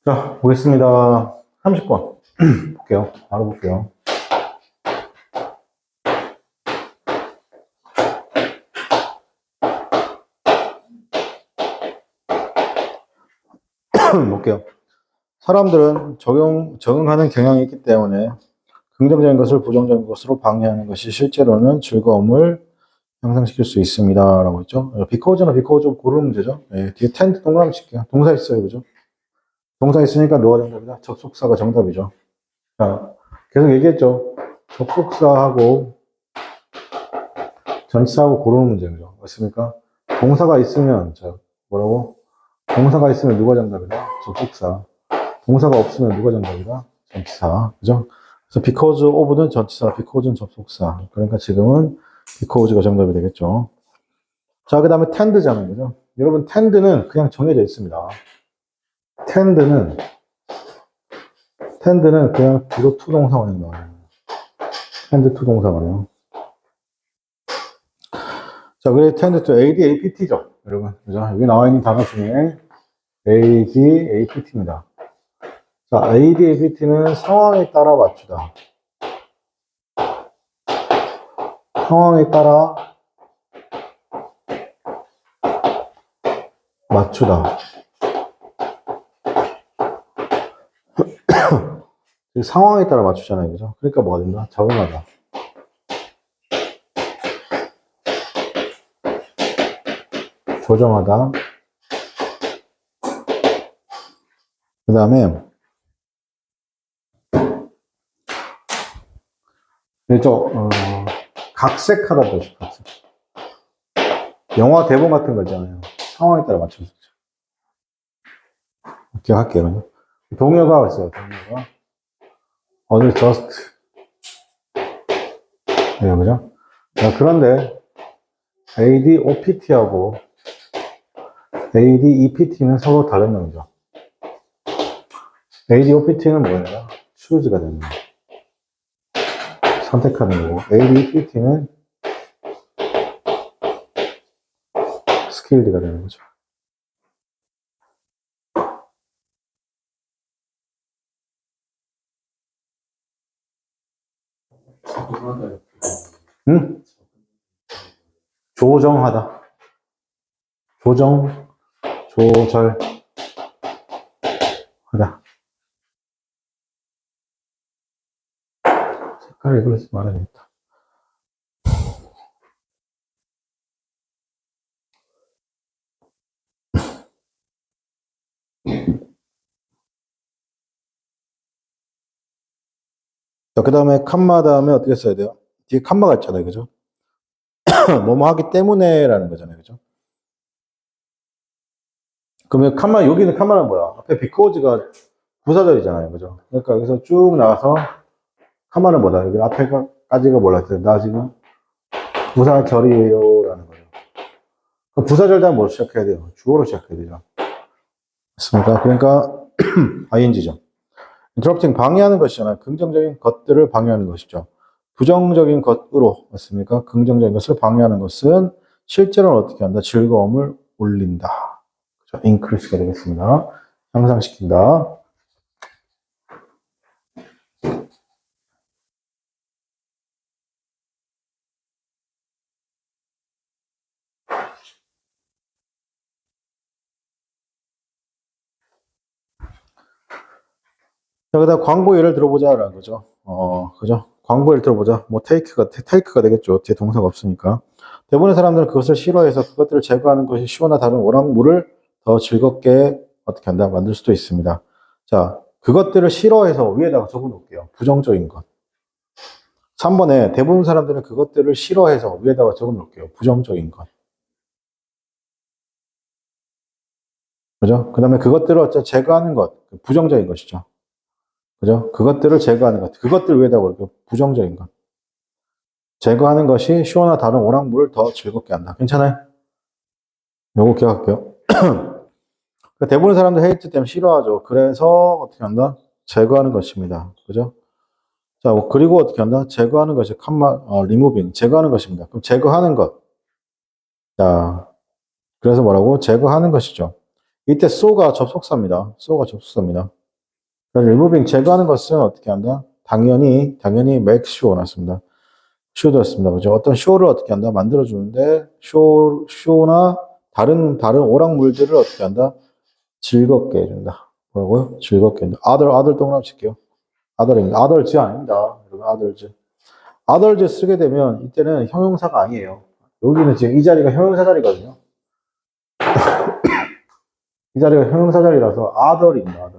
자, 보겠습니다. 30번. 볼게요. 바로 볼게요. 볼게요. 사람들은 적응하는 경향이 있기 때문에 긍정적인 것을 부정적인 것으로 방해하는 것이 실제로는 즐거움을 향상시킬 수 있습니다. 라고 했죠. 비커즈나 비커즈 고르는 문제죠. 예, 뒤에 텐드 동그라미 칠게요. 동사 있어요. 그죠? 동사 있으니까 뭐가 정답이다? 접속사가 정답이죠. 자, 계속 얘기했죠. 접속사하고 전치사하고 고르는 문제죠. 맞습니까? 동사가 있으면, 자, 뭐라고? 동사가 있으면 누가 정답이다? 접속사. 동사가 없으면 누가 정답이다? 전치사. 그죠? 그래서 because of는 전치사, because는 접속사. 그러니까 지금은 because가 정답이 되겠죠. 자, 그 다음에 tend잖아요. 그죠? 여러분, tend는 그냥 정해져 있습니다. tend는 그냥 주로 투동사원이 나와요. tend 투동사원이요. 자, 그래, tend to AD, APT죠. 여러분. 그죠? 여기 나와 있는 단어 중에 AD, APT입니다. 자, AD, APT는 상황에 따라 맞추다. 상황에 따라 맞추다. 상황에 따라 맞추잖아요. 그죠? 그러니까 뭐가 된다? 적응하다. 조정하다. 그 다음에, 각색하다 뜻이 각색. 영화 대본 같은 거 있잖아요. 상황에 따라 맞춰서. 기억할게요. 동요가 있어요. 동요가. 오늘 just. 네, 그죠? 자, 그런데 AD, OPT하고 AD, EPT는 서로 다른 놈이죠. AD, OPT는 뭐예요? choose가 되는 거예요. 선택하는 거고. AD, EPT는 skilled가 되는 거죠. 응? 조정하다. 조절하다. 색깔 읽으려지 말아야겠다. 자, 그 다음에 칸마 다음에 어떻게 써야 돼요? 뒤에 칸마가 있잖아요. 그죠? 뭐뭐 하기 때문에라는 거잖아요. 그죠? 그러면 여기는 칸마는 뭐야? 앞에 because가 부사절이잖아요. 그죠? 그러니까 여기서 쭉 나와서 칸마는 뭐다? 여기 앞에까지가 뭐라 했어요? 나 지금 부사절이에요. 라는 거죠. 부사절 다음 뭐로 시작해야 돼요? 주어로 시작해야 되죠. 맞습니까? 그러니까 ing죠. interrupting 방해하는 것이잖아요. 긍정적인 것들을 방해하는 것이죠. 부정적인 것으로 맞습니까? 긍정적인 것을 방해하는 것은 실제로는 어떻게 한다? 즐거움을 올린다. 그렇죠? increase가 되겠습니다. 향상시킨다. 자, 그다음 광고 예를 들어보자라는 거죠. 그죠? 광고 예를 들어보자. 뭐 take가 되겠죠. 뒤에 동사가 없으니까. 대부분의 사람들은 그것을 싫어해서 그것들을 제거하는 것이 시원한 다른 오락물을 더 즐겁게 어떻게 한다? 만들 수도 있습니다. 자, 그것들을 싫어해서 위에다가 적어 놓을게요. 부정적인 것. 3번에 대부분 사람들은 그것들을 싫어해서 위에다가 적어 놓을게요. 부정적인 것. 그죠? 그 다음에 그것들을 제거하는 것. 부정적인 것이죠. 그죠? 그것들을 제거하는 것. 그것들 위에다가 이렇게 부정적인 것. 제거하는 것이 시원한 다른 오락물을 더 즐겁게 한다. 괜찮아요? 요거 기억할게요. 대부분 사람들 헤이트 때문에 싫어하죠. 그래서 어떻게 한다? 제거하는 것입니다. 그죠? 자, 그리고 어떻게 한다? 제거하는 것이 removing. 제거하는 것입니다. 그럼 제거하는 것. 자, 그래서 뭐라고? 제거하는 것이죠. 이때 so가 접속사입니다. so가 접속사입니다. 그래서 removing 제거하는 것은 어떻게 한다? 당연히 make sure 났습니다. show였습니다. 그죠? 어떤 show를 어떻게 한다? 만들어주는데 show나 다른 오락물들을 어떻게 한다? 즐겁게 해준다. 뭐라고요? 즐겁게 해준다. other 동그라미 칠게요. others 아닙니다. others 쓰게 되면 이때는 형용사가 아니에요. 여기는 지금 이 자리가 형용사 자리거든요. 이 자리가 형용사 자리라서 other입니다.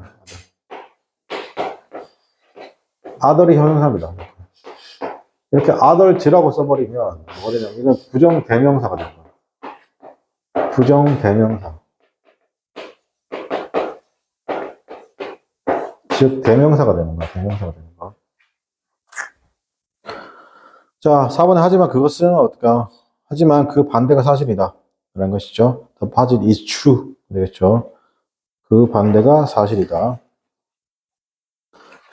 other이 형용사입니다. 이렇게 others라고 써버리면 뭐가 되냐면 이건 부정 대명사가 됩니다. 부정 대명사. 즉 대명사가 되는 거야. 대명사가 되는 거. 자, 4번에 하지만 그것은 어떨까? 하지만 그 반대가 사실이다. 라는 것이죠. The opposite is true. 되겠죠. 그 반대가 사실이다.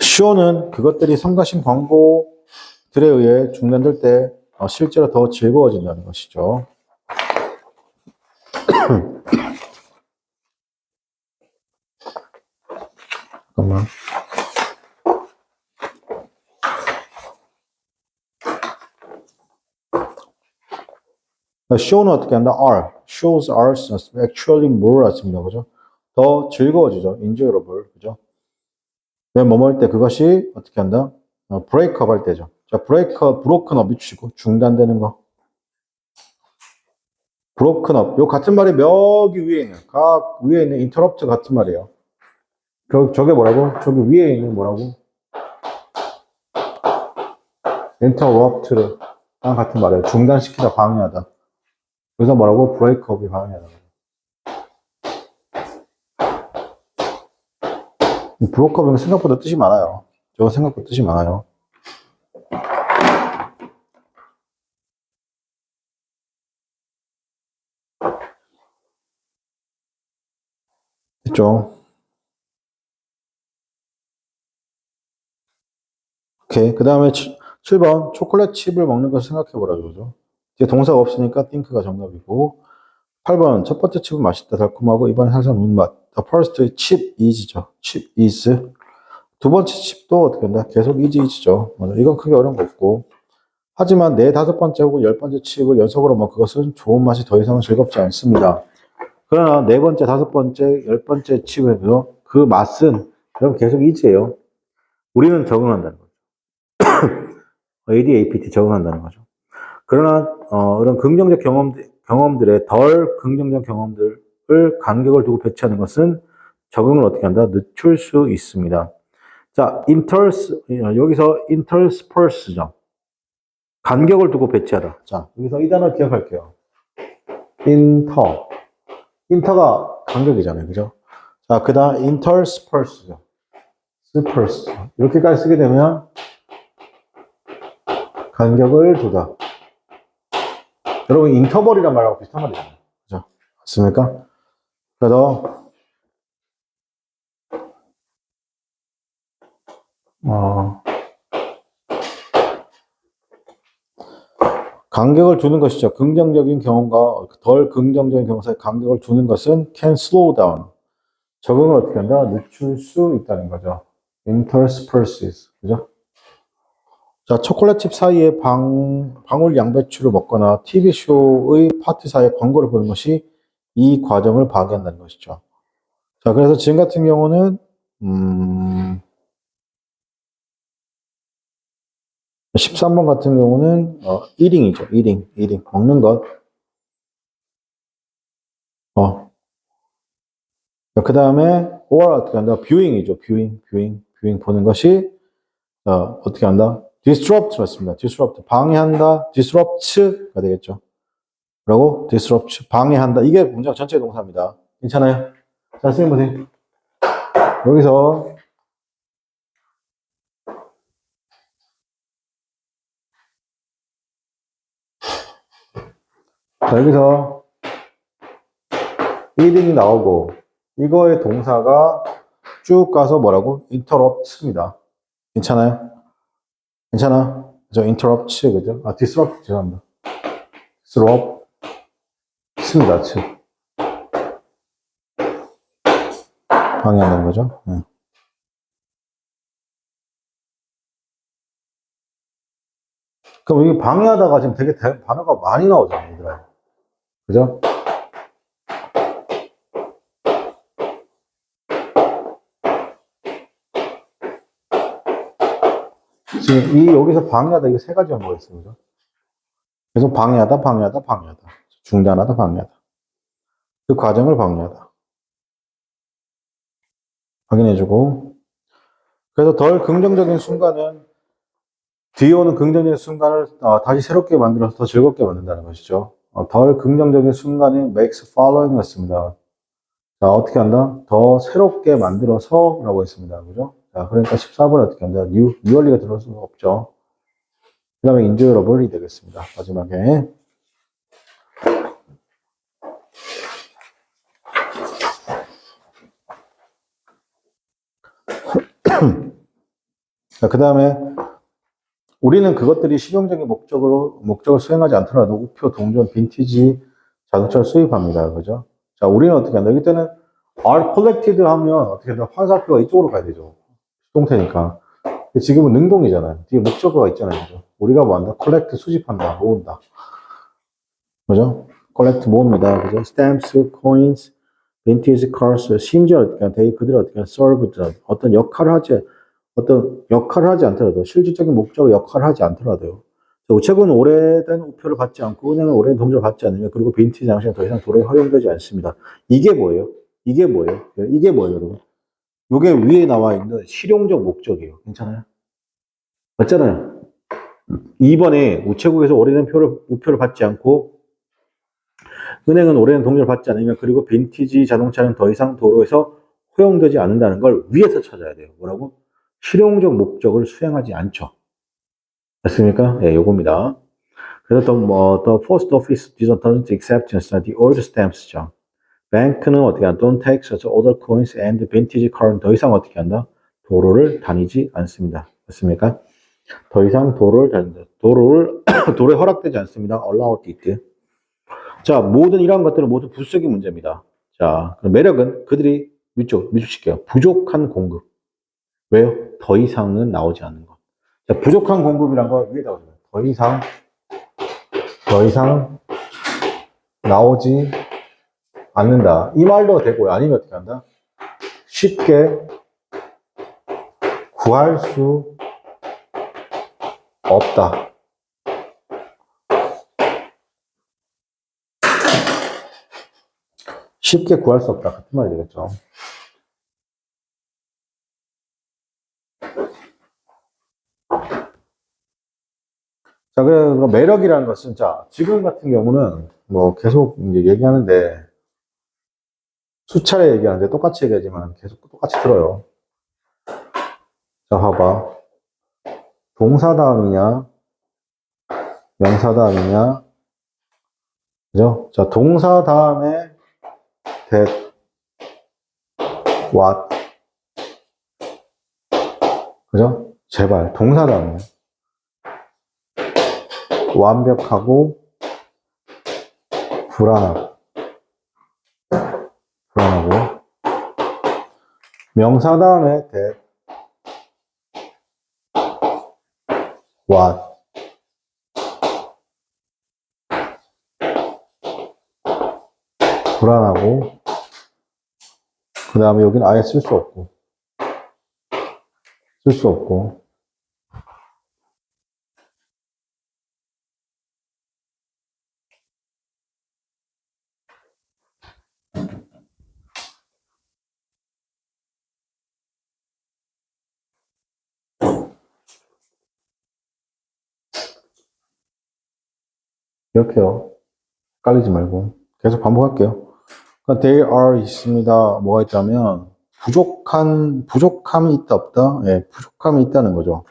show는 그것들이 성가신 광고들에 의해 중단될 때 실제로 더 즐거워진다는 것이죠. 잠깐만. show는 어떻게 한다? shows are actually more 습니다. 그죠? 더 즐거워지죠. enjoyable. 그죠? 왜 뭐뭐 할 때 그것이 어떻게 한다? break up 할 때죠. 자, broken up이 주시고 중단되는 거. broken up. 요 같은 말이 몇 개 위에 있는, 각 위에 있는 interrupt 같은 말이에요. 저게 뭐라고? 저기 위에 있는 뭐라고? interrupt랑 같은 말이에요. 중단시키다, 방해하다. 그래서 뭐라고? break up이 방해하다. break up은 생각보다 뜻이 많아요. 저거 생각보다 뜻이 많아요. 됐죠? 오케이. 그 다음에 7번. 초콜릿 칩을 먹는 것을 생각해보라. 그러죠. 이제 동사가 없으니까 think가 정답이고. 8번. 첫 번째 칩은 맛있다. 달콤하고. 이번에 살살 운 맛. The first chip is죠. chip is. 두 번째 칩도 어떻게 한다? 계속 is죠. 이건 크게 어려운 거 없고. 하지만 네, 다섯 번째 혹은 열 번째 칩을 연속으로 먹 그것은 좋은 맛이 더 이상은 즐겁지 않습니다. 그러나 네 번째, 다섯 번째, 열 번째 칩에서 그 맛은 그럼 계속 is예요. 우리는 적응한다는 거죠. ADAPT 적응한다는 거죠. 그러나 이런 긍정적 경험들의 덜 긍정적 경험들을 간격을 두고 배치하는 것은 적응을 어떻게 한다? 늦출 수 있습니다. 자, 여기서 intersperse죠. 간격을 두고 배치하다. 자, 여기서 이 단어 기억할게요. inter가 간격이잖아요. 그죠? 자, 그 다음 intersperse죠. sperse. 이렇게까지 쓰게 되면 간격을 두다. 여러분, 인터벌이란 말하고 비슷한 말이잖아요. 그죠? 맞습니까? 그래서, 간격을 두는 것이죠. 긍정적인 경험과 덜 긍정적인 경험 사이에 간격을 두는 것은 can slow down. 적응을 어떻게 한다? 늦출 수 있다는 거죠. intersperses. 그죠? 자, 초콜릿칩 사이에 방울 양배추를 먹거나 TV쇼의 파트 사이에 광고를 보는 것이 이 과정을 방해한다는 것이죠. 자, 그래서 지금 같은 경우는, 13번 같은 경우는, eating이죠. eating. 먹는 것. 그 다음에, or 어떻게 한다? viewing이죠. viewing 보는 것이, 어떻게 한다? disrupt였습니다. disrupt. 방해한다. disrupt가 되겠죠. 라고? disrupt. 방해한다. 이게 문장 전체 동사입니다. 괜찮아요? 자, 선생님 보세요. 여기서, eating이 나오고, 이거의 동사가 쭉 가서 뭐라고? interrupt입니다. 괜찮아요? 괜찮아? 저 interrupt, 그죠? disrupt, 죄송합니다. disrupt입니다, 방해한다는 거죠. 예. 그럼 이게 방해하다가 지금 되게 단어가 많이 나오잖아요, 얘들아. 그죠? 지금 여기서 방해하다, 이게 세 가지 언어가 있어요. 그죠? 계속 방해하다, 방해하다, 방해하다. 중단하다, 방해하다. 그 과정을 방해하다. 확인해주고. 그래서 덜 긍정적인 순간은 뒤에 오는 긍정적인 순간을 다시 새롭게 만들어서 더 즐겁게 만든다는 것이죠. 덜 긍정적인 순간이 makes following 였습니다. 자, 어떻게 한다? 더 새롭게 만들어서 라고 했습니다. 그죠? 자, 그러니까 14번 어떻게 한다? 뉴얼리가 들어올 수가 없죠. 그 다음에 enjoyable이 되겠습니다. 마지막에. 자, 그 다음에 우리는 그것들이 실용적인 목적을 수행하지 않더라도 우표, 동전, 빈티지 자동차를 수입합니다. 그죠? 자, 우리는 어떻게 한다? 여기 때는 are collected 하면 어떻게 한다? 화살표가 이쪽으로 가야 되죠. 수동태니까. 지금은 능동이잖아요. 뒤에 목적어가 있잖아요. 그죠? 우리가 뭐 한다? collect, 수집한다, 모은다. 그죠? collect, 모읍니다. 그죠? stamps, coins, vintage cars, 심지어 어떻게 한다? 그들이 어떻게 한다? served, 어떤 역할을 하지 않더라도, 실질적인 목적의 역할을 하지 않더라도요. 우체국은 오래된 우표를 받지 않고, 은행은 오래된 동전을 받지 않으며, 그리고 빈티지 장식은 더 이상 도로에 허용되지 않습니다. 이게 뭐예요? 이게 뭐예요? 이게 뭐예요, 여러분? 이게 위에 나와 있는 실용적 목적이에요. 괜찮아요? 맞잖아요. 2번에 우체국에서 오래된 우표를 받지 않고, 은행은 오래된 동전을 받지 않으며, 그리고 빈티지 자동차는 더 이상 도로에서 허용되지 않는다는 걸 위에서 찾아야 돼요. 뭐라고? 실용적 목적을 수행하지 않죠. 맞습니까? 예, 요겁니다. 그래서 the post office doesn't accept the old stamps죠. 뱅크는 어떻게 한다? Don't take such older coins and vintage card는 더 이상 어떻게 한다? 도로를 다니지 않습니다. 맞습니까? 더 이상 도로를 다닌다. 도로에 허락되지 않습니다. allowed it. 자, 모든 이러한 것들은 모두 부수적인 문제입니다. 자, 그럼 매력은 그들이 밀축시켜요. 부족한 공급. 왜요? 더 이상은 나오지 않는 것. 자, 부족한 공급이란 거 위에다 올려요. 더 이상 나오지 않는다. 이 말도 되고요. 아니면 어떻게 한다? 쉽게 구할 수 없다. 쉽게 구할 수 없다. 같은 말이 되겠죠. 자, 그래서 매력이라는 것은, 자, 지금 같은 경우는 뭐 계속 이제 얘기하는데, 수차례 얘기하는데 똑같이 얘기하지만 계속 똑같이 들어요. 자, 봐봐. 동사 다음이냐, 명사 다음이냐, 그죠? 자, 동사 다음에 that, what, 그죠? 제발, 동사 다음에 완벽하고 불안하고 명사 다음에 that, what, 불안하고 그 다음에 여기는 아예 쓸 수 없고 이렇게요. 깔리지 말고 계속 반복할게요. 그러니까 there are 있습니다. 뭐가 있다면 부족함이 있다 없다? 예, 부족함이 있다는 거죠.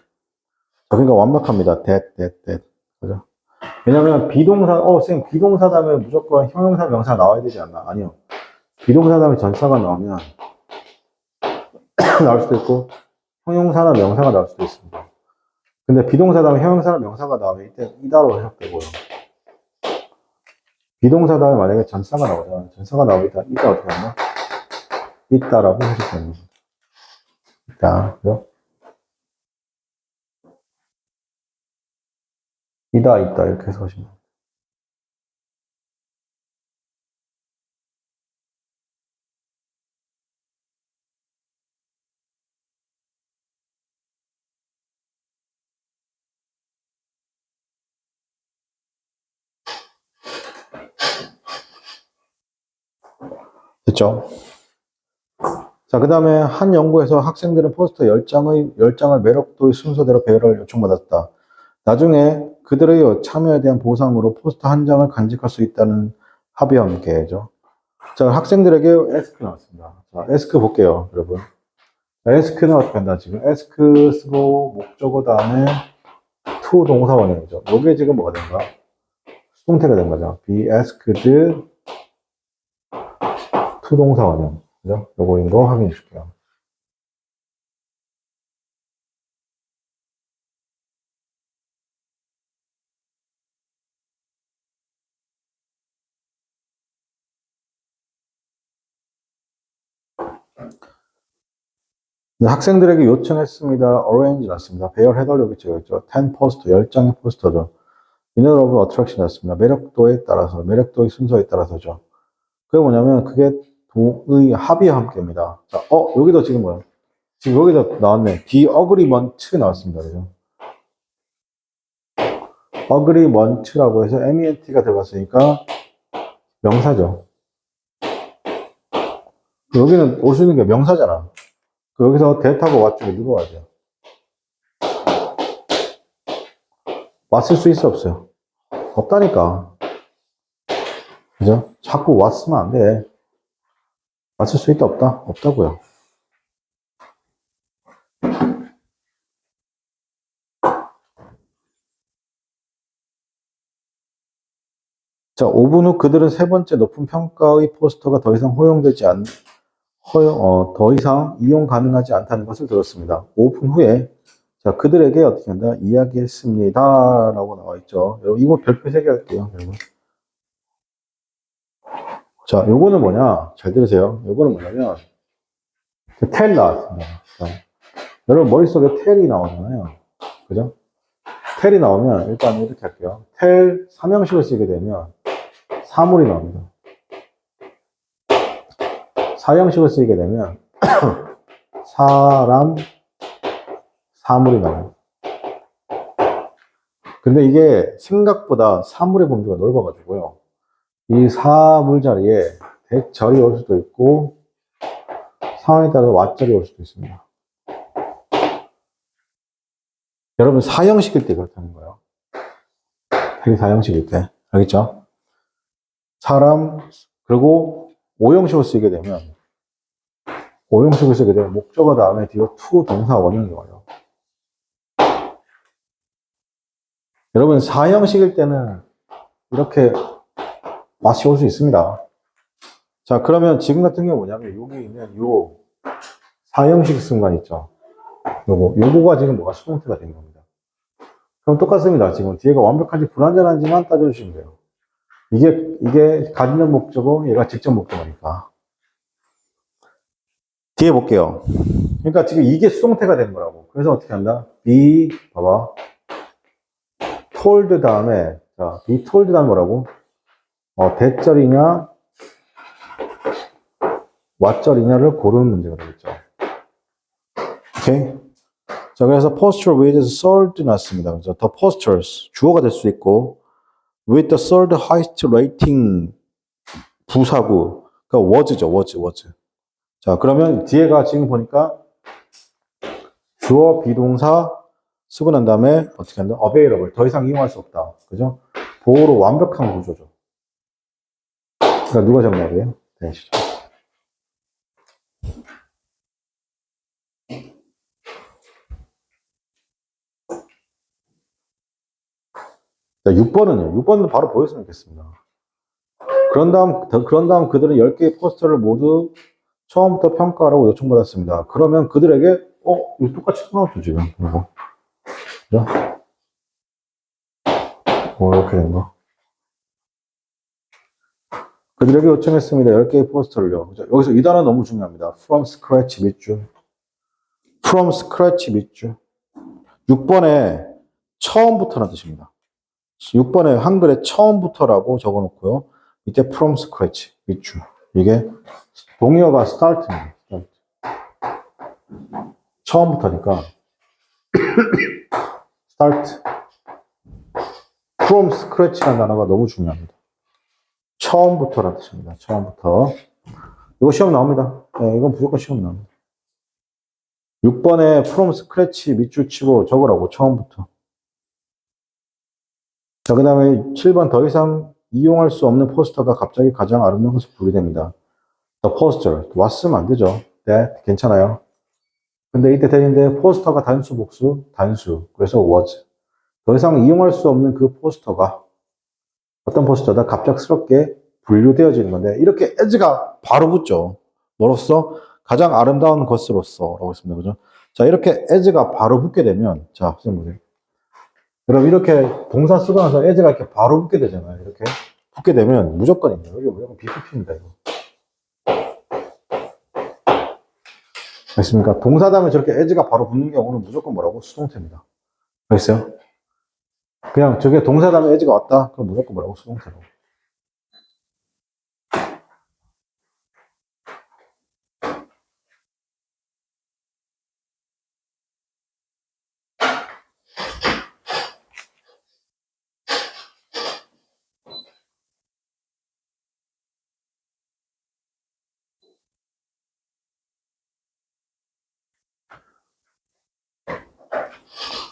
그러니까 완벽합니다. that. 그죠? 왜냐면 비동사, 선생님, 비동사 다음에 무조건 형용사, 명사 나와야 되지 않나? 아니요. 비동사 다음에 전사가 나오면 나올 수도 있고, 형용사나 명사가 나올 수도 있습니다. 근데 비동사 다음에 형용사나 명사가 나오면 이때 이다로 해석되고요. 비동사 다음에 만약에 전사가 나오잖아. 전사가 나오면 이다 어떻게 하나? 있다라고 해주시면 됩니다. 있다. 그죠? 있다. 이렇게 해석하시면 됩니다. 됐죠? 자, 그 다음에 한 연구에서 학생들은 포스터 10장을 매력도의 순서대로 배열을 요청받았다. 나중에 그들의 참여에 대한 보상으로 포스터 한 장을 간직할 수 있다는 합의와 함께죠. 자, 학생들에게 에스크 나왔습니다. 자, 에스크 볼게요, 여러분. 자, 에스크는 어떻게 한다, 지금? 에스크 쓰고, 목적어 다음에 to 동사 원형이죠. 요게 지금 뭐가 된 거야? 수동태가 된 거죠. be asked to 동사 원형. 그죠? 요거인 거 확인해 줄게요. 학생들에게 요청했습니다. arrange 났습니다. 배열해달라고 있죠. 10 포스터, 10장의 포스터죠. winner of attraction 났습니다. 매력도에 따라서, 매력도의 순서에 따라서죠. 그게 뭐냐면, 그게 도의 합의와 함께입니다. 자, 여기도 지금 뭐야? 지금 여기도 나왔네. the agreement 나왔습니다. 그죠? agreement라고 해서 ment가 들어갔으니까 명사죠. 여기는 올 수 있는 게 명사잖아. 여기서 대타고 왓쪽에 누가 와야 돼요? 왔을 수 있어, 없어요? 없다니까. 그죠? 자꾸 왔으면 안 돼. 왔을 수 있다, 없다? 없다고요. 자, 5분 후 그들은 세 번째 높은 평가의 포스터가 더 이상 더 이상 이용 가능하지 않다는 것을 들었습니다. 5분 후에, 자, 그들에게 어떻게 한다? 이야기했습니다. 라고 나와 있죠. 여러분, 이거 별표 3개 할게요, 여러분. 자, 요거는 뭐냐? 잘 들으세요. 요거는 뭐냐면, 텔 나왔습니다. 자, 여러분, 머릿속에 텔이 나오잖아요. 그죠? 텔이 나오면, 일단 이렇게 할게요. 텔 3형식을 쓰게 되면, 사물이 나옵니다. 4형식을 쓰게 되면, 사람, 사물이 나와요. 근데 이게 생각보다 사물의 범주가 넓어가지고요. 이 사물 자리에 대절이 올 수도 있고, 상황에 따라서 왓절이 올 수도 있습니다. 여러분, 4형식일 때 그렇다는 거예요. 되게 4형식일 때. 알겠죠? 사람, 그리고 5형식을 쓰게 되면, 5형식을 쓰게 되면, 목적어 다음에 뒤로 to 동사 원형이 와요. 여러분, 4형식일 때는 이렇게 맛이 올 수 있습니다. 자, 그러면 지금 같은 경우 뭐냐면, 여기 있는 요 4형식 순간 있죠? 요거가 지금 뭐가 수동태가 된 겁니다. 그럼 똑같습니다. 지금 뒤에가 완벽한지 불완전한지만 따져주시면 돼요. 이게 가진적 목적어, 얘가 직접 목적어니까. 뒤에 볼게요. 그러니까 지금 이게 수동태가 된 거라고. 그래서 어떻게 한다? be, 봐봐. told 다음에, 자, be told 다음에 뭐라고? 대절이냐, 왓절이냐를 고르는 문제가 되겠죠. 오케이? 자, 그래서 posture with third 났습니다. 그래서 the postures, 주어가 될 수 있고, with the third highest rating, 부사구. 그러니까 was죠, was. 자, 그러면 뒤에가 지금 보니까 주어, 비동사 쓰고 난 다음에 어떻게 한다? available. 더 이상 이용할 수 없다. 그죠? 보호로 완벽한 구조죠. 그러니까 누가 정답이에요? 대시죠. 자, 6번은요. 6번은 바로 보였으면 좋겠습니다. 그런 다음 그들은 10개의 포스터를 모두 처음부터 평가하라고 요청받았습니다. 그러면 그들에게, 이거 똑같이 나왔죠, 지금. 이거. 그죠? 이렇게 된 거. 그들에게 요청했습니다. 10개의 포스터를요. 여기서 이 단어 너무 중요합니다. From scratch 몇 줄. From scratch 몇 줄. 6번에 처음부터라는 뜻입니다. 6번에 한글에 처음부터라고 적어 놓고요. 밑에 from scratch 몇 줄. 이게 동의어가 start입니다. 처음부터니까 start. from scratch라는 단어가 너무 중요합니다. 처음부터라는 뜻입니다. 처음부터. 이거 시험 나옵니다. 네, 이건 무조건 시험 나옵니다. 6번에 from scratch 밑줄 치고 적으라고, 처음부터. 자, 그 다음에 7번 더 이상 이용할 수 없는 포스터가 갑자기 가장 아름다운 것으로 분리됩니다. The poster. 왔으면 안 되죠. 네, 괜찮아요. 근데 이때 되는데 포스터가 단수, 복수, 단수. 그래서 was. 더 이상 이용할 수 없는 그 포스터가 어떤 포스터다 갑작스럽게 분류되어지는 건데, 이렇게 as가 바로 붙죠. 뭐로써? 가장 아름다운 것으로서 라고 했습니다. 그죠? 자, 이렇게 as가 바로 붙게 되면, 자, 선생님 보세요. 여러분, 이렇게 동사 쓰고 나서 as가 이렇게 바로 붙게 되잖아요. 이렇게 붙게 되면 무조건입니다. 여기 무조건 BPP입니다. 이거. 알겠습니까? 동사 다음에 저렇게 as가 바로 붙는 경우는 무조건 뭐라고? 수동태입니다. 알겠어요? 그냥 저게 동사 다음에 as가 왔다? 그럼 무조건 뭐라고? 수동태라고.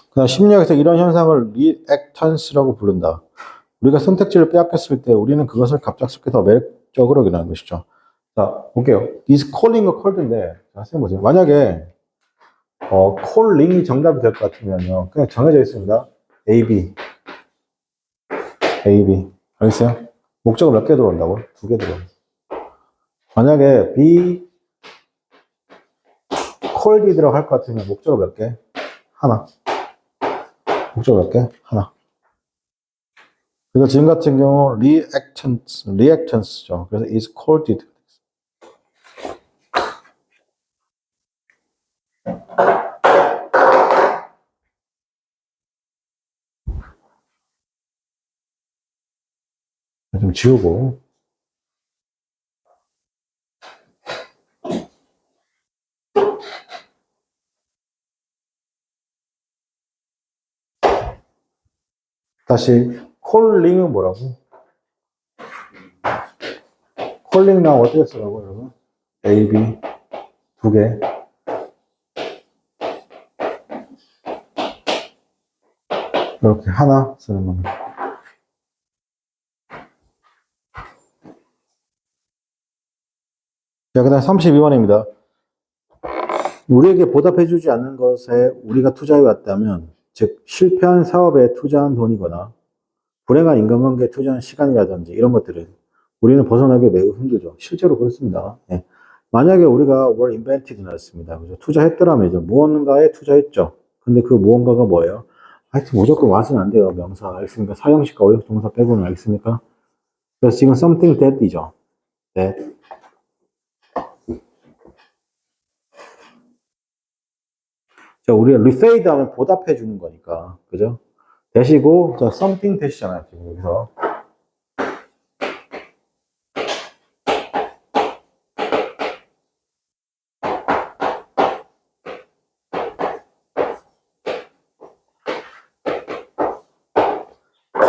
그다음 심리학에서 이런 현상을 리액턴스라고 부른다. 우리가 선택지를 빼앗겼을 때 우리는 그것을 갑작스럽게 더 매력적으로 여기는 것이죠. 자, 볼게요. is calling a cold인데, 자, 선생님 보세요. 만약에 calling이 정답이 될 것 같으면요, 그냥 정해져 있습니다. A, B, A, B. 알겠어요? 목적어 몇 개 들어온다고? 2개 들어온다. 만약에 be called 들어갈 것 같으면 목적어 몇 개? 하나. 목적어 몇 개? 하나. 그래서 지금 같은 경우 reactance죠. 그래서 is called. 좀 지우고. 다시 calling은 뭐라고? calling 나 어떻게 쓰라고 여러분? A, B 2개. 이렇게 하나 쓰는 겁니다. 자, 그 다음 32번입니다. 우리에게 보답해주지 않는 것에 우리가 투자해왔다면, 즉 실패한 사업에 투자한 돈이거나 불행한 인간관계에 투자한 시간이라든지 이런 것들은 우리는 벗어나기 매우 힘들죠. 실제로 그렇습니다. 예. 만약에 우리가 were invented 나왔습니다. 그죠? 투자했더라면 이제 무언가에 투자했죠. 근데 그 무언가가 뭐예요? 하여튼 무조건 와서는 안 돼요. 명사 알겠습니까? 사형식과 어역 동사 빼고는 알겠습니까? 그래서 지금 something that이죠. that. 자, 우리가 refade 하면 보답해 주는 거니까. 그죠? 대시고, 자, something 대시잖아요. 지금 여기서.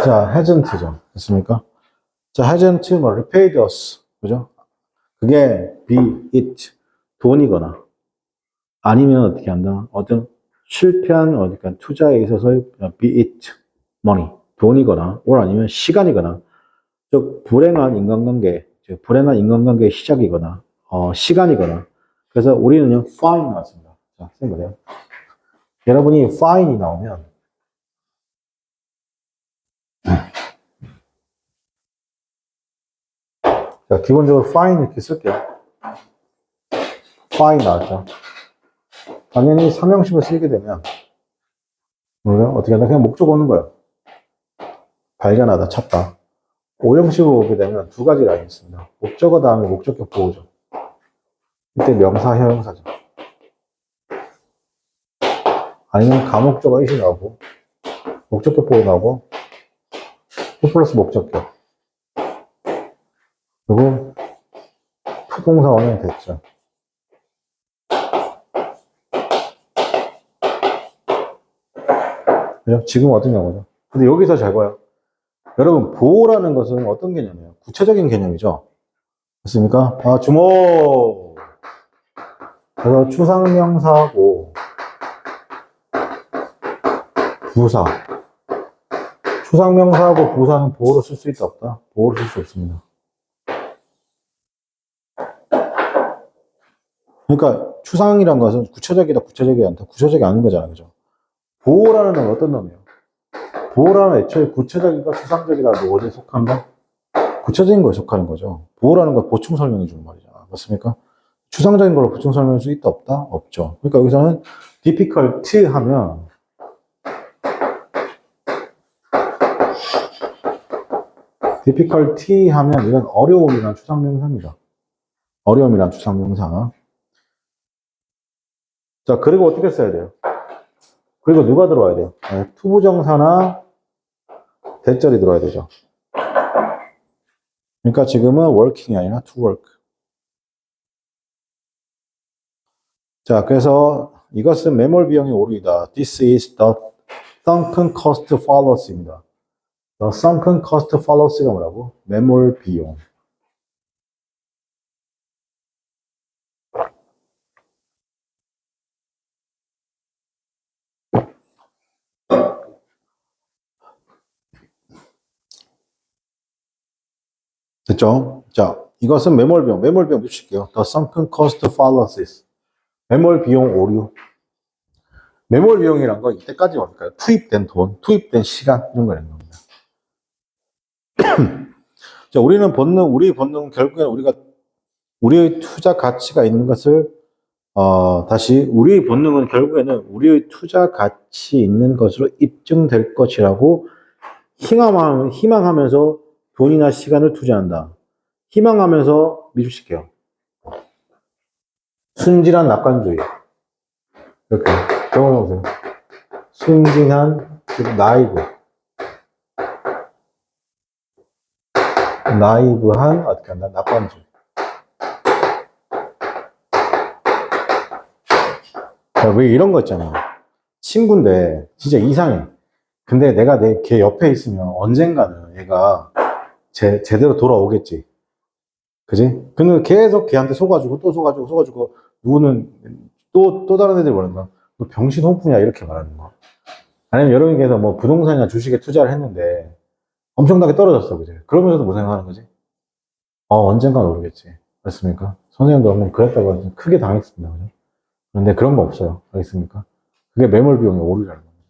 자, hasn't죠. 됐습니까? 자, hasn't, 뭐, repaid us. 그죠? 그게 be it, 돈이거나, 아니면 어떻게 한다? 어떤 실패한, 그러니까 투자에 있어서 be it, money, 돈이거나, or 아니면 시간이거나, 즉, 불행한 인간관계, 즉, 불행한 인간관계의 시작이거나, 시간이거나. 그래서 우리는요, fine 나왔습니다. 자, 선생님 보세요. 여러분이 fine이 나오면, 자, 기본적으로 fine 이렇게 쓸게요. fine 나왔죠. 당연히 삼형식을 쓰게 되면, 우리가 어떻게 한다? 그냥 목적 오는 거예요. 발견하다, 찾다. O형식으로 오게 되면 두 가지 라인이 있습니다. 목적어 다음에 목적격 보호죠. 이때 명사, 형용사죠. 아니면 가목적어 이시 나오고, 목적격 보호 나오고, to 플러스 목적격. 그리고 투동사 원형이 됐죠. 그죠? 지금 어떤 경우죠? 근데 여기서 잘 봐요. 여러분, 보호라는 것은 어떤 개념이에요? 구체적인 개념이죠. 맞습니까? 아, 주목! 그래서 추상명사하고 부사. 추상명사하고 부사는 보호로 쓸 수 있다, 없다? 보호로 쓸 수 없습니다. 그러니까 추상이란 것은 구체적이다, 구체적이지 않다, 구체적이 아닌 거잖아요. 그죠? 보호라는 건 어떤 놈이에요? 보호라는 애초에 구체적인가 추상적이다, 어디에 속한다? 구체적인 거에 속하는 거죠. 보호라는 건 보충 설명해 주는 말이잖아. 맞습니까? 추상적인 걸로 보충 설명할 수 있다, 없다? 없죠. 그러니까 여기서는 difficult 하면 difficulty 하면 이건 어려움이란 추상명사입니다. 어려움이란 추상명사. 자, 그리고 어떻게 써야 돼요? 그리고 누가 들어와야 돼요? 네, 투부정사나 대절이 들어와야 되죠. 그러니까 지금은 working이 아니라 to work. 자, 그래서 이것은 매몰 비용이 오르이다. This is the sunken cost fallacy입니다. The sunken cost fallacy가 뭐라고? 매몰 비용. 됐죠? 자, 이것은 매몰 비용. 매몰 비용 붙일게요. The sunken cost fallacies. 매몰 비용 오류. 매몰 비용이란 건 이때까지 뭡니까? 투입된 돈, 투입된 시간, 이런 거라는 겁니다. 자, 우리 본능은 결국엔 우리의 투자 가치가 있는 것을, 다시, 우리의 본능은 결국에는 우리의 투자 가치 있는 것으로 입증될 것이라고 희망하면서 돈이나 시간을 투자한다. 희망하면서 미술시켜요. 순진한 낙관주의. 이렇게 적어놓으세요. 순진한, 나이브한, 어떻게 한다? 낙관주의. 왜 이런 거 있잖아. 친구인데, 진짜 이상해. 근데 내가 걔 옆에 있으면 언젠가는 얘가 제대로 돌아오겠지. 그지? 근데 계속 걔한테 속아주고, 또 속아주고, 누구는 또 다른 애들이 뭐라는 거야? 너 병신 호프냐? 이렇게 말하는 거. 아니면 여러분께서 뭐 부동산이나 주식에 투자를 했는데 엄청나게 떨어졌어. 그지? 그러면서도 뭐 생각하는 거지? 언젠간 오르겠지. 그렇습니까? 선생님도 한번 그랬다고 크게 당했습니다. 그죠? 그런데 그런 거 없어요. 알겠습니까? 그게 매몰 비용이 오르라는 겁니다.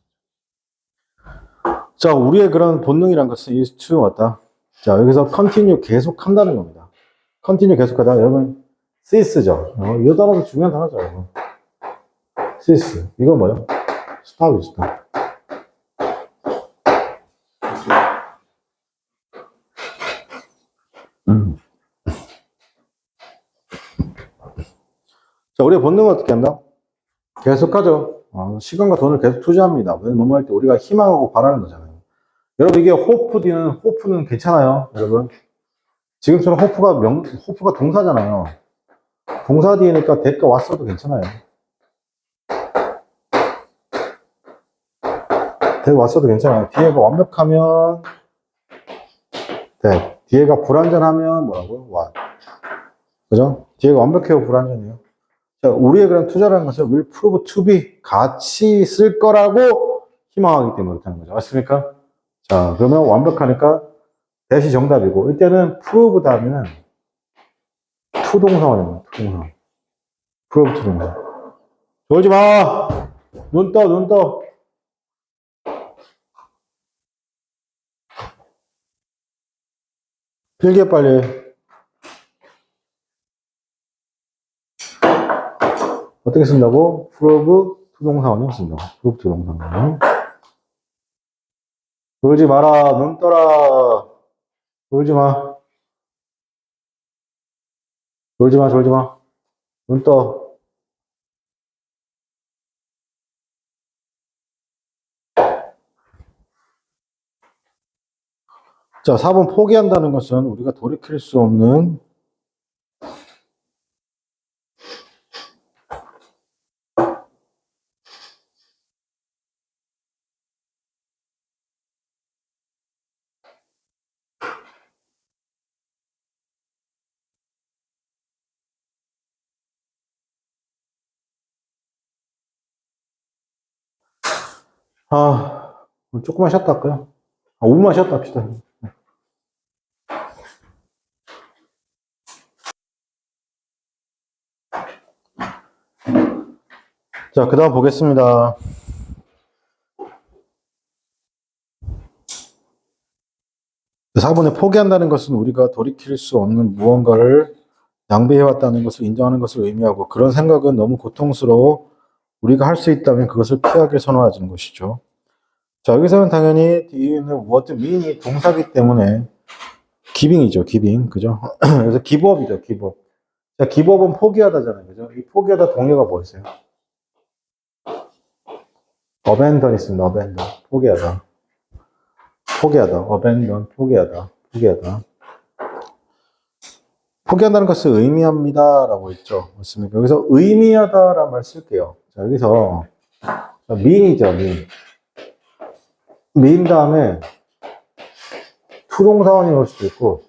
자, 우리의 그런 본능이란 것은 is to 왔다. 자, 여기서 continue 계속 한다는 겁니다. continue 계속 하다. 여러분, cease죠. 이 단어도 중요한 단어죠. 여러분. cease. 이건 뭐예요? stop이죠. 자, 우리의 본능은 어떻게 한다? 계속하죠. 시간과 돈을 계속 투자합니다. 뭐뭐 할 때 우리가 희망하고 바라는 거잖아요. 여러분, 이게 호프는 괜찮아요. 여러분. 지금처럼 호프가 동사잖아요. 동사 뒤에니까 대가 왔어도 괜찮아요. 대가 왔어도 괜찮아요. 뒤에가 완벽하면, 네. 뒤에가 불완전하면 뭐라고요? what. 그죠? 뒤에가 완벽해요, 불완전해요. 자, 우리의 그런 투자라는 것은 will prove to be 같이 쓸 거라고 희망하기 때문에 그렇다는 거죠. 맞습니까? 자, 그러면 완벽하니까 대시 정답이고, 이때는 prove 다음에는 투동사원입니다. 투동사. prove 투동사. 졸지 마! 눈 떠. 필기해, 빨리. 어떻게 쓴다고? prove 투동사원을 쓴다고. prove 투동사원. 졸지 마라, 눈 떠라. 졸지 마. 졸지 마, 졸지 마. 눈 떠. 자, 4번 포기한다는 것은 우리가 돌이킬 수 없는 조금만 쉬었다 할까요? 5분만 쉬었다 합시다. 자, 그 다음 보겠습니다. 사 4번에 포기한다는 것은 우리가 돌이킬 수 없는 무언가를 낭비해왔다는 것을 인정하는 것을 의미하고 그런 생각은 너무 고통스러워 우리가 할 수 있다면 그것을 피하길 선호하는 것이죠. 자, 여기서는 당연히 뒤에는 what mean이 동사기 때문에 기빙이죠, 기빙. 그죠? 그래서 기브업이죠, 기브업. 자, 기브업은 포기하다잖아요. 그죠? 이 포기하다 동의어가 뭐였어요? abandon 있습니다, abandon. 포기하다. 포기하다. abandon, 포기하다. 포기하다. 포기한다는 것을 의미합니다. 라고 했죠. 맞습니까? 여기서 의미하다 라는 말 쓸게요. 자, 여기서 mean이죠, mean. mean 다음에 투동사원이 올 수도 있고,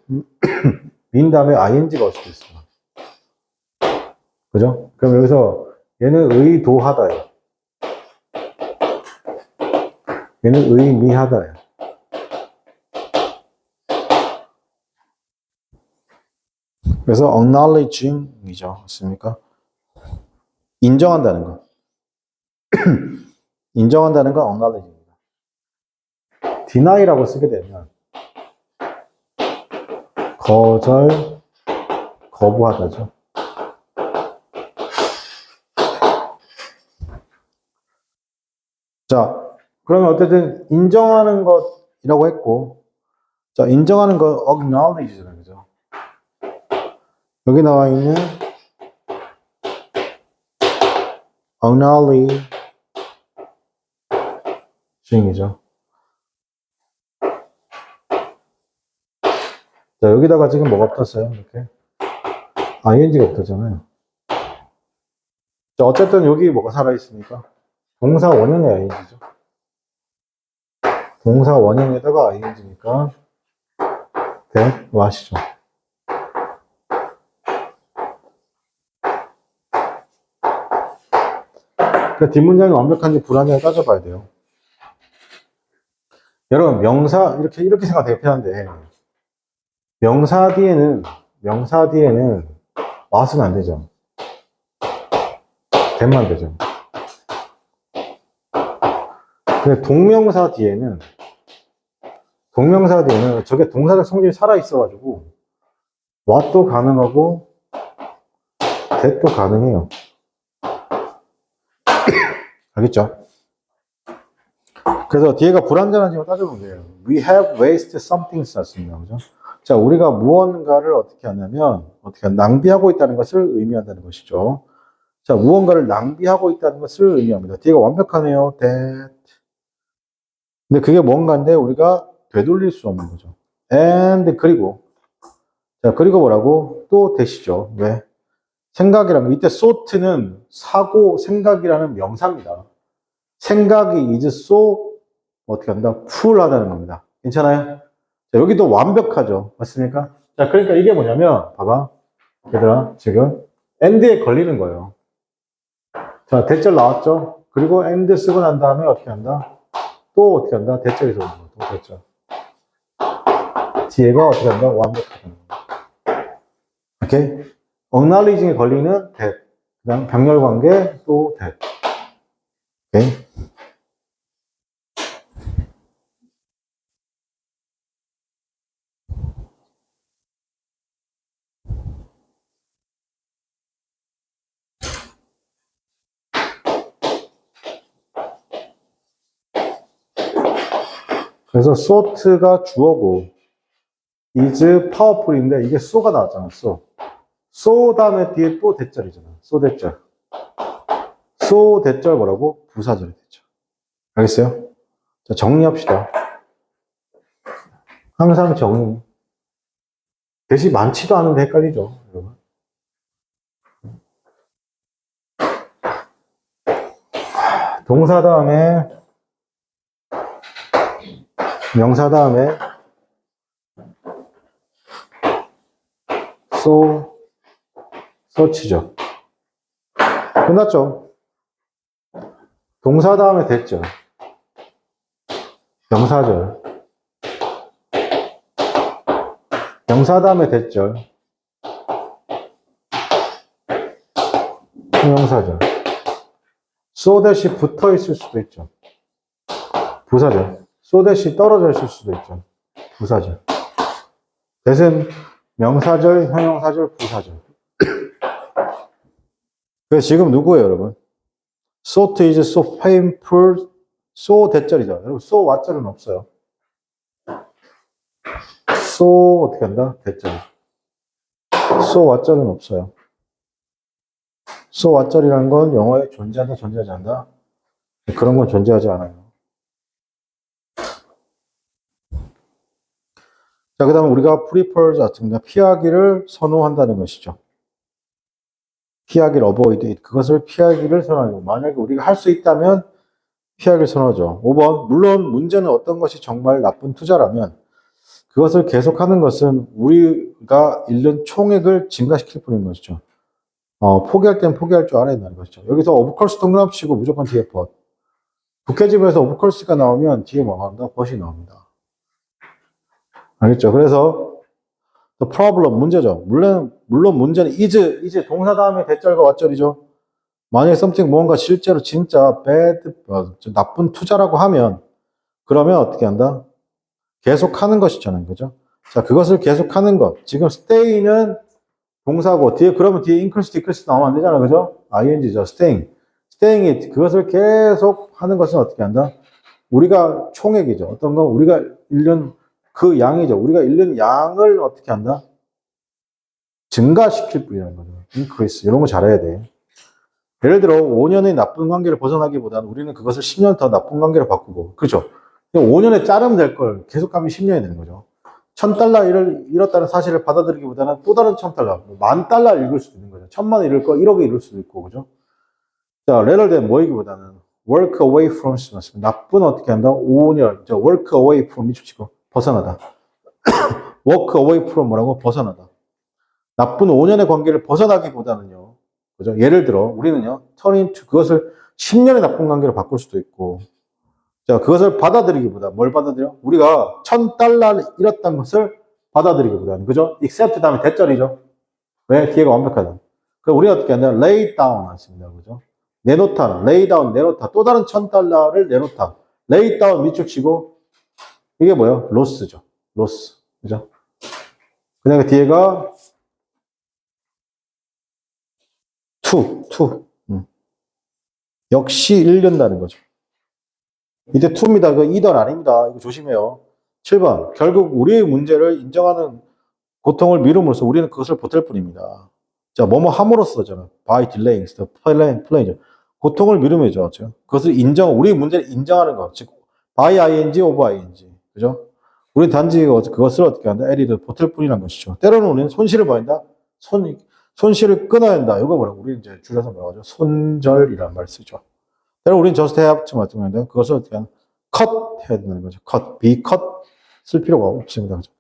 mean 다음에 ing가 올 수도 있어요. 그죠? 그럼 여기서 얘는 의도하다예요. 얘는 의미하다예요. 그래서 acknowledging이죠. 맞습니까? 인정한다는 거. 인정한다는 건 acknowledging입니다. deni라고 쓰게 되면 거절, 거부하다죠. 자, 그러면 어쨌든 인정하는 것이라고 했고, 자, 인정하는 건 acknowledge잖아요. 그죠? 여기 나와 있는 acknowledging이죠. 자, 여기다가 지금 뭐가 붙었어요? 이렇게. ing가 붙었잖아요. 자, 어쨌든 여기 뭐가 살아있습니까? 동사 원형의 ing죠. 동사 원형에다가 ing니까 that what이죠. 그러니까 뒷문장이 완벽한지 불안한지 따져봐야 돼요. 여러분, 명사, 이렇게 생각 되게 편한데, 명사 뒤에는 what은 안 되죠. that만 되죠. 근데 동명사 뒤에는 저게 동사적 성질이 살아있어가지고, what도 가능하고, that도 가능해요. 알겠죠? 그래서 뒤에가 불완전한지만 따져보면 돼요. We have wasted something 썼습니다. 그죠? 자, 우리가 무언가를 어떻게 하냐면, 낭비하고 있다는 것을 의미한다는 것이죠. 자, 무언가를 낭비하고 있다는 것을 의미합니다. 뒤에가 완벽하네요. that. 근데 그게 뭔가인데 우리가 되돌릴 수 없는 거죠. and, 그리고. 자, 그리고 뭐라고? 또 that이죠. 왜? 생각이라는 거. 이때 thought는 사고, 생각이라는 명사입니다. 생각이 is so 어떻게 한다? full하다는 겁니다. 괜찮아요? 자, 여기도 완벽하죠. 맞습니까? 자, 그러니까 이게 뭐냐면, 봐봐. 얘들아, 지금, and에 걸리는 거예요. 자, 대절 나왔죠? 그리고 and 쓰고 난 다음에 어떻게 한다? 또 어떻게 한다? 대절이 들어오는 거예요. 또 대절. 뒤에가 어떻게 한다? 완벽하다는 거예요. 오케이? acknowledging에 걸리는 that. 그 다음 병렬 관계, 또 that. 오케이? 그래서 thought가 주어고, is powerful인데 이게 so가 나왔잖아. so 다음에 뒤에 또 대절이잖아. so 대절. so 대절 뭐라고? 부사절이 됐죠. 알겠어요? 자, 정리합시다. 항상 정리. 대시 많지도 않은데 헷갈리죠, 여러분. 동사 다음에 명사 다음에 search죠. 끝났죠? 동사 다음에 됐죠. 명사절. 명사 다음에 됐죠. 명사절. so that이 붙어 있을 수도 있죠. 부사절. so that이 떨어져 있을 수도 있죠. 부사절. that은 명사절, 형용사절, 부사절. 그래서 지금 누구예요, 여러분? so is so painful, so 대절이죠. 여러분, so what절은 없어요. so 어떻게 한다? 대절. so what절은 없어요. so what절이라는 건 영어에 존재한다, 존재하지 않는다? 그런 건 존재하지 않아요. 자, 그 다음에 우리가 prefers 같습니다. 피하기를 선호한다는 것이죠. 피하기를 avoid it. 그것을 피하기를 선호하고 만약에 우리가 할 수 있다면 피하기를 선호하죠. 5번. 물론 문제는 어떤 것이 정말 나쁜 투자라면 그것을 계속하는 것은 우리가 잃는 총액을 증가시킬 뿐인 것이죠. 포기할 땐 포기할 줄 알아야 된다는 것이죠. 여기서 of course 동그라미 치고 무조건 뒤에 but. 국회집에서 of course가 나오면 뒤에 뭐 나옵니다? but이 나옵니다. 알겠죠? 그래서 the problem, 문제죠. 물론 문제는 is 동사 다음에 대절과 왓절이죠. 만약에 something 뭔가 실제로 진짜 bad, 나쁜 투자라고 하면 그러면 어떻게 한다? 계속하는 것이잖아요. 그죠? 자, 그것을 계속하는 것. 지금 stay는 동사고 그러면 뒤에 increase, decrease 나오면 안 되잖아요. 그죠? ing죠. staying이 그것을 계속 하는 것은 어떻게 한다? 우리가 총액이죠. 어떤 거? 우리가 잃는 그 양이죠. 우리가 잃는 양을 어떻게 한다? 증가시킬 뿐이라는 거죠. increase. 이런 거 잘해야 돼. 예를 들어 5년의 나쁜 관계를 벗어나기보다는 우리는 그것을 10년 더 나쁜 관계로 바꾸고, 그렇죠? 5년에 자르면 될 걸 계속하면 10년이 되는 거죠. $1,000를 잃었다는 사실을 받아들이기보다는 또 다른 $1,000, $10,000 잃을 수도 있는 거죠. 1,000만 잃을 거 1억에 잃을 수도 있고, 그죠? 자, rather than 뭐이기보다는 work away from 맞습니다. 나쁜 어떻게 한다? 5년, work away from 미치고 벗어나다. work away from 뭐라고? 벗어나다. 나쁜 5년의 관계를 벗어나기보다는요. 그죠? 예를 들어 우리는요. turn into 그것을 10년의 나쁜 관계로 바꿀 수도 있고. 자, 그것을 받아들이기보다 뭘 받아들여? 우리가 $1,000 잃었던 것을 받아들이기보다는 그죠? accept 다음에 대절이죠. 왜? 기회가 완벽하다. 그럼 우리가 어떻게 하냐? lay down 하십니다. 그죠? 내놓다, lay down, 내놓다. 또 다른 $1,000를 내놓다. lay down 밑줄 치고 이게 뭐예요? loss죠. loss. 그죠? 그다음에 뒤에가 to. 역시 잃는다는 거죠. 이제 to입니다. 이거 either 아닙니다. 이거 조심해요. 7번. 결국 우리의 문제를 인정하는 고통을 미룸으로써 우리는 그것을 버틸 뿐입니다. 자, 뭐뭐 함으로써잖아. by delaying, playing. 고통을 미루면죠. 그것을 우리의 문제를 인정하는 것. 즉, by ing, over ing. 그죠? 우리 단지 그것을 어떻게 한다? 에리를 버틸 뿐이라는 것이죠. 때로는 우리는 손실을 봐야 한다. 손실을 끊어야 한다. 이거 뭐라고? 우리 이제 줄여서 뭐라고 하죠? 손절이라는 말을 쓰죠. 때로는 우리는 just have to 같은 건데, 그것을 어떻게 하나? cut 해야 되는 거죠. be cut 쓸 필요가 없습니다. 그죠?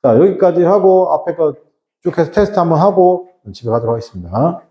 자, 여기까지 하고, 앞에 거 쭉 해서 테스트 한번 하고, 집에 가도록 하겠습니다.